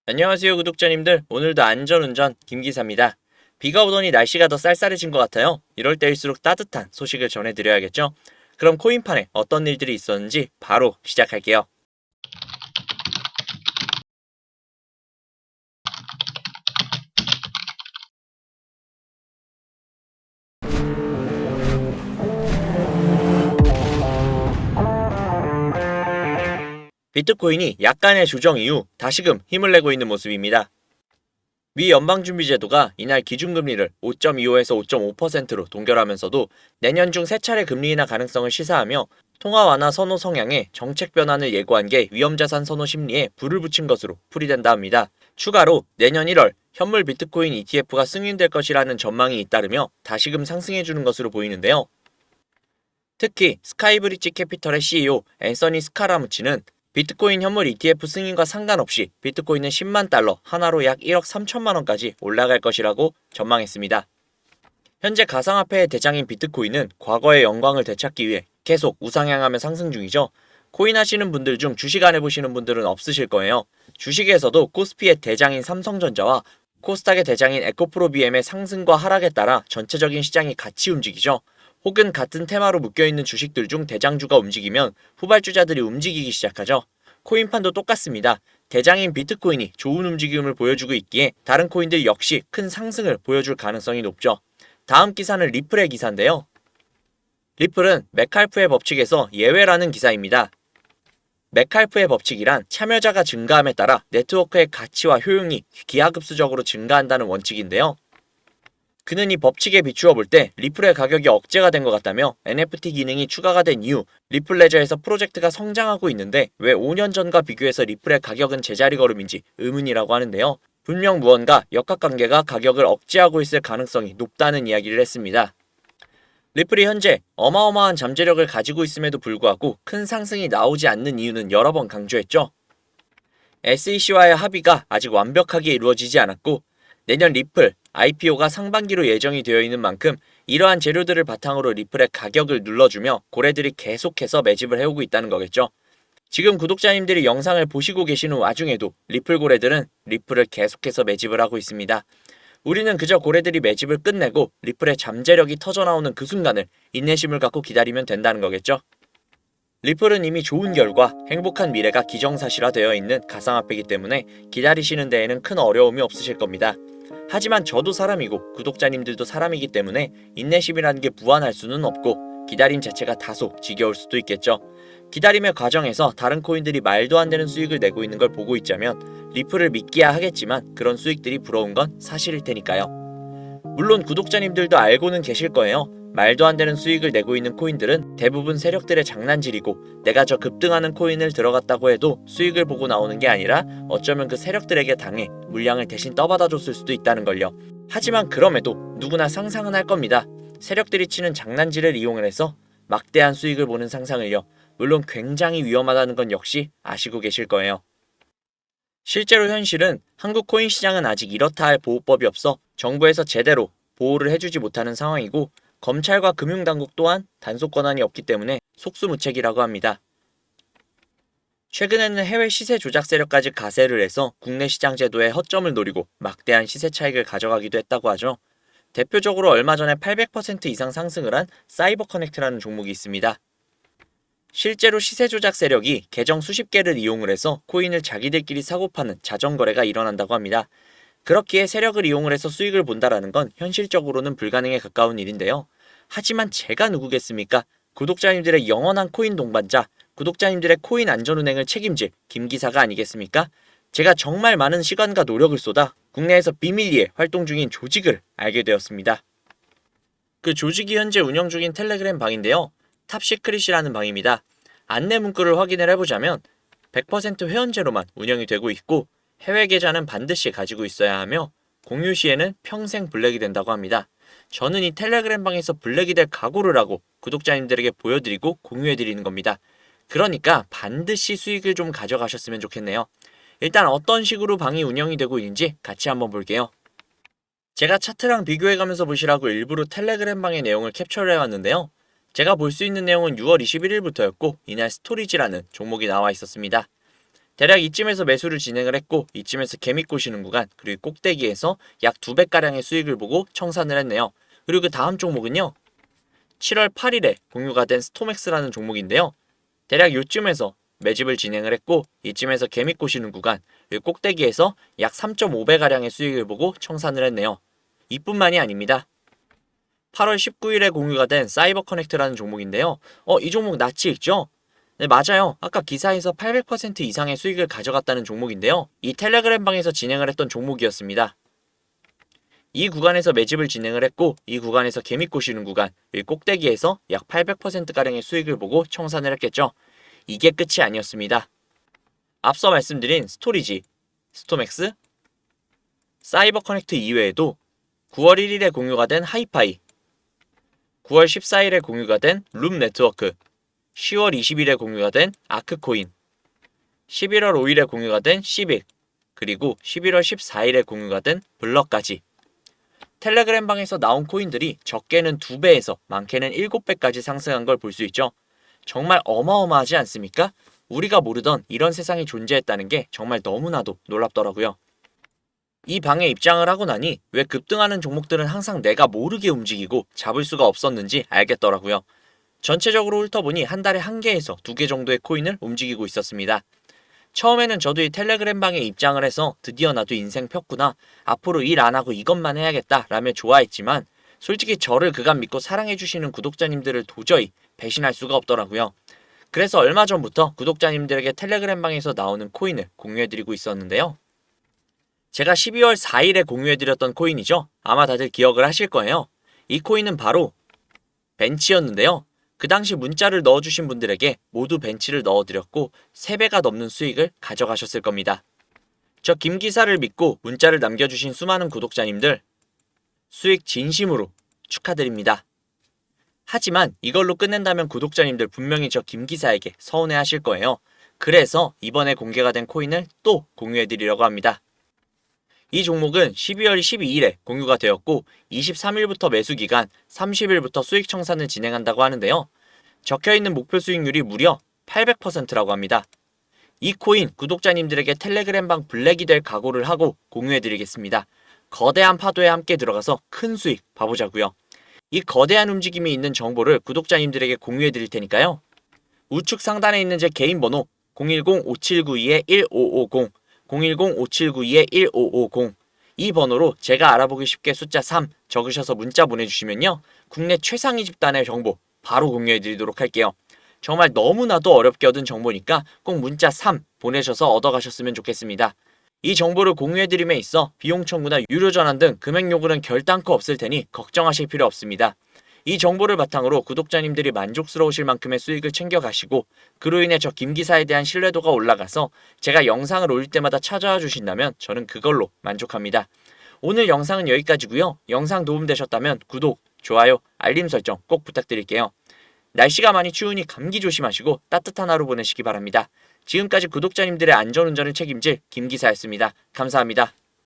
안녕하세요 구독자님들, 오늘도 안전운전 김기사입니다. 비가 오더니 날씨가 더 쌀쌀해진 것 같아요. 이럴 때일수록 따뜻한 소식을 전해드려야겠죠. 그럼 코인판에 어떤 일들이 있었는지 바로 시작할게요. 비트코인이 약간의 조정 이후 다시금 힘을 내고 있는 모습입니다. 미 연방준비제도가 이날 기준금리를 5.25에서 5.5%로 동결하면서도 내년 중 세 차례 금리 인하 가능성을 시사하며 통화 완화 선호 성향의 정책 변환을 예고한 게 위험자산 선호 심리에 불을 붙인 것으로 풀이된다 합니다. 추가로 내년 1월 현물 비트코인 ETF가 승인될 것이라는 전망이 잇따르며 다시금 상승해주는 것으로 보이는데요. 특히 스카이브리지 캐피털의 CEO 앤서니 스카라무치는 비트코인 현물 ETF 승인과 상관없이 비트코인은 10만 달러 하나로 약 1억 3천만 원까지 올라갈 것이라고 전망했습니다. 현재 가상화폐의 대장인 비트코인은 과거의 영광을 되찾기 위해 계속 우상향하며 상승 중이죠. 코인 하시는 분들 중 주식 안 해보시는 분들은 없으실 거예요. 주식에서도 코스피의 대장인 삼성전자와 코스닥의 대장인 에코프로비엠의 상승과 하락에 따라 전체적인 시장이 같이 움직이죠. 혹은 같은 테마로 묶여있는 주식들 중 대장주가 움직이면 후발주자들이 움직이기 시작하죠. 코인판도 똑같습니다. 대장인 비트코인이 좋은 움직임을 보여주고 있기에 다른 코인들 역시 큰 상승을 보여줄 가능성이 높죠. 다음 기사는 리플의 기사인데요. 리플은 메칼프의 법칙에서 예외라는 기사입니다. 메칼프의 법칙이란 참여자가 증가함에 따라 네트워크의 가치와 효용이 기하급수적으로 증가한다는 원칙인데요. 그는 이 법칙에 비추어 볼 때 리플의 가격이 억제가 된 것 같다며 NFT 기능이 추가가 된 이후 리플 레저에서 프로젝트가 성장하고 있는데 왜 5년 전과 비교해서 리플의 가격은 제자리 걸음인지 의문이라고 하는데요. 분명 무언가 역학관계가 가격을 억제하고 있을 가능성이 높다는 이야기를 했습니다. 리플이 현재 어마어마한 잠재력을 가지고 있음에도 불구하고 큰 상승이 나오지 않는 이유는 여러 번 강조했죠. SEC와의 합의가 아직 완벽하게 이루어지지 않았고 내년 리플 IPO가 상반기로 예정이 되어 있는 만큼 이러한 재료들을 바탕으로 리플의 가격을 눌러주며 고래들이 계속해서 매집을 해오고 있다는 거겠죠. 지금 구독자님들이 영상을 보시고 계시는 와중에도 리플 고래들은 리플을 계속해서 매집을 하고 있습니다. 우리는 그저 고래들이 매집을 끝내고 리플의 잠재력이 터져나오는 그 순간을 인내심을 갖고 기다리면 된다는 거겠죠. 리플은 이미 좋은 결과, 행복한 미래가 기정사실화되어 있는 가상화폐이기 때문에 기다리시는 데에는 큰 어려움이 없으실 겁니다. 하지만 저도 사람이고 구독자님들도 사람이기 때문에 인내심이라는 게 무한할 수는 없고 기다림 자체가 다소 지겨울 수도 있겠죠. 기다림의 과정에서 다른 코인들이 말도 안 되는 수익을 내고 있는 걸 보고 있자면 리플을 믿기야 하겠지만 그런 수익들이 부러운 건 사실일 테니까요. 물론 구독자님들도 알고는 계실 거예요. 말도 안 되는 수익을 내고 있는 코인들은 대부분 세력들의 장난질이고 내가 저 급등하는 코인을 들어갔다고 해도 수익을 보고 나오는 게 아니라 어쩌면 그 세력들에게 당해 물량을 대신 떠받아줬을 수도 있다는 걸요. 하지만 그럼에도 누구나 상상은 할 겁니다. 세력들이 치는 장난질을 이용을 해서 막대한 수익을 보는 상상을요. 물론 굉장히 위험하다는 건 역시 아시고 계실 거예요. 실제로 현실은 한국 코인 시장은 아직 이렇다 할 보호법이 없어 정부에서 제대로 보호를 해주지 못하는 상황이고 검찰과 금융당국 또한 단속 권한이 없기 때문에 속수무책이라고 합니다. 최근에는 해외 시세 조작 세력까지 가세를 해서 국내 시장 제도의 허점을 노리고 막대한 시세 차익을 가져가기도 했다고 하죠. 대표적으로 얼마 전에 800% 이상 상승을 한 사이버 커넥트라는 종목이 있습니다. 실제로 시세 조작 세력이 계정 수십 개를 이용을 해서 코인을 자기들끼리 사고 파는 자정거래가 일어난다고 합니다. 그렇기에 세력을 이용을 해서 수익을 본다라는 건 현실적으로는 불가능에 가까운 일인데요. 하지만 제가 누구겠습니까? 구독자님들의 영원한 코인 동반자, 구독자님들의 코인 안전운행을 책임질 김기사가 아니겠습니까? 제가 정말 많은 시간과 노력을 쏟아 국내에서 비밀리에 활동 중인 조직을 알게 되었습니다. 그 조직이 현재 운영 중인 텔레그램 방인데요. 탑시크릿이라는 방입니다. 안내 문구를 확인을 해보자면 100% 회원제로만 운영이 되고 있고 해외 계좌는 반드시 가지고 있어야 하며 공유 시에는 평생 블랙이 된다고 합니다. 저는 이 텔레그램 방에서 블랙이 될 각오를 하고 구독자님들에게 보여드리고 공유해드리는 겁니다. 그러니까 반드시 수익을 좀 가져가셨으면 좋겠네요. 일단 어떤 식으로 방이 운영이 되고 있는지 같이 한번 볼게요. 제가 차트랑 비교해가면서 보시라고 일부러 텔레그램 방의 내용을 캡처를 해왔는데요. 제가 볼 수 있는 내용은 6월 21일부터였고 이날 스토리지라는 종목이 나와 있었습니다. 대략 이쯤에서 매수를 진행을 했고 이쯤에서 개미 꼬시는 구간 그리고 꼭대기에서 약 2배가량의 수익을 보고 청산을 했네요. 그리고 그 다음 종목은요. 7월 8일에 공유가 된 스톰엑스라는 종목인데요. 대략 요쯤에서 매집을 진행을 했고 이쯤에서 개미 꼬시는 구간 그리고 꼭대기에서 약 3.5배가량의 수익을 보고 청산을 했네요. 이뿐만이 아닙니다. 8월 19일에 공유가 된 사이버 커넥트라는 종목인데요. 이 종목 낯이 익죠? 네, 맞아요. 아까 기사에서 800% 이상의 수익을 가져갔다는 종목인데요. 이 텔레그램 방에서 진행을 했던 종목이었습니다. 이 구간에서 매집을 진행을 했고 이 구간에서 개미 꼬시는 구간, 이 꼭대기에서 약 800%가량의 수익을 보고 청산을 했겠죠. 이게 끝이 아니었습니다. 앞서 말씀드린 스토리지, 스톰엑스, 사이버 커넥트 이외에도 9월 1일에 공유가 된 하이파이, 9월 14일에 공유가 된 룸 네트워크, 10월 20일에 공유가 된 아크코인, 11월 5일에 공유가 된 시빅, 그리고 11월 14일에 공유가 된 블럭까지 텔레그램 방에서 나온 코인들이 적게는 2배에서 많게는 7배까지 상승한 걸 볼 수 있죠. 정말 어마어마하지 않습니까? 우리가 모르던 이런 세상이 존재했다는 게 정말 너무나도 놀랍더라고요. 이 방에 입장을 하고 나니 왜 급등하는 종목들은 항상 내가 모르게 움직이고 잡을 수가 없었는지 알겠더라고요. 전체적으로 훑어보니 한 달에 1개에서 2개 정도의 코인을 움직이고 있었습니다. 처음에는 저도 이 텔레그램 방에 입장을 해서 드디어 나도 인생 폈구나. 앞으로 일 안 하고 이것만 해야겠다 라며 좋아했지만 솔직히 저를 그간 믿고 사랑해주시는 구독자님들을 도저히 배신할 수가 없더라고요. 그래서 얼마 전부터 구독자님들에게 텔레그램 방에서 나오는 코인을 공유해드리고 있었는데요. 제가 12월 4일에 공유해드렸던 코인이죠. 아마 다들 기억을 하실 거예요. 이 코인은 바로 벤치였는데요. 그 당시 문자를 넣어주신 분들에게 모두 벤치를 넣어드렸고 3배가 넘는 수익을 가져가셨을 겁니다. 저 김 기사를 믿고 문자를 남겨주신 수많은 구독자님들 수익 진심으로 축하드립니다. 하지만 이걸로 끝낸다면 구독자님들 분명히 저 김 기사에게 서운해 하실 거예요. 그래서 이번에 공개가 된 코인을 또 공유해드리려고 합니다. 이 종목은 12월 12일에 공유가 되었고 23일부터 매수기간 30일부터 수익 청산을 진행한다고 하는데요. 적혀있는 목표 수익률이 무려 800%라고 합니다. 이 코인 구독자님들에게 텔레그램방 블랙이 될 각오를 하고 공유해드리겠습니다. 거대한 파도에 함께 들어가서 큰 수익 봐보자고요. 이 거대한 움직임이 있는 정보를 구독자님들에게 공유해드릴 테니까요. 우측 상단에 있는 제 개인 번호 010-5792-1550 010-5792-1550 이 번호로 제가 알아보기 쉽게 숫자 3 적으셔서 문자 보내주시면요. 국내 최상위 집단의 정보 바로 공유해드리도록 할게요. 정말 너무나도 어렵게 얻은 정보니까 꼭 문자 3 보내셔서 얻어가셨으면 좋겠습니다. 이 정보를 공유해드림에 있어 비용 청구나 유료 전환 등 금액 요구는 결단코 없을 테니 걱정하실 필요 없습니다. 이 정보를 바탕으로 구독자님들이 만족스러우실 만큼의 수익을 챙겨가시고 그로 인해 저 김기사에 대한 신뢰도가 올라가서 제가 영상을 올릴 때마다 찾아와 주신다면 저는 그걸로 만족합니다. 오늘 영상은 여기까지고요. 영상 도움되셨다면 구독, 좋아요, 알림 설정 꼭 부탁드릴게요. 날씨가 많이 추우니 감기 조심하시고 따뜻한 하루 보내시기 바랍니다. 지금까지 구독자님들의 안전운전을 책임질 김기사였습니다. 감사합니다.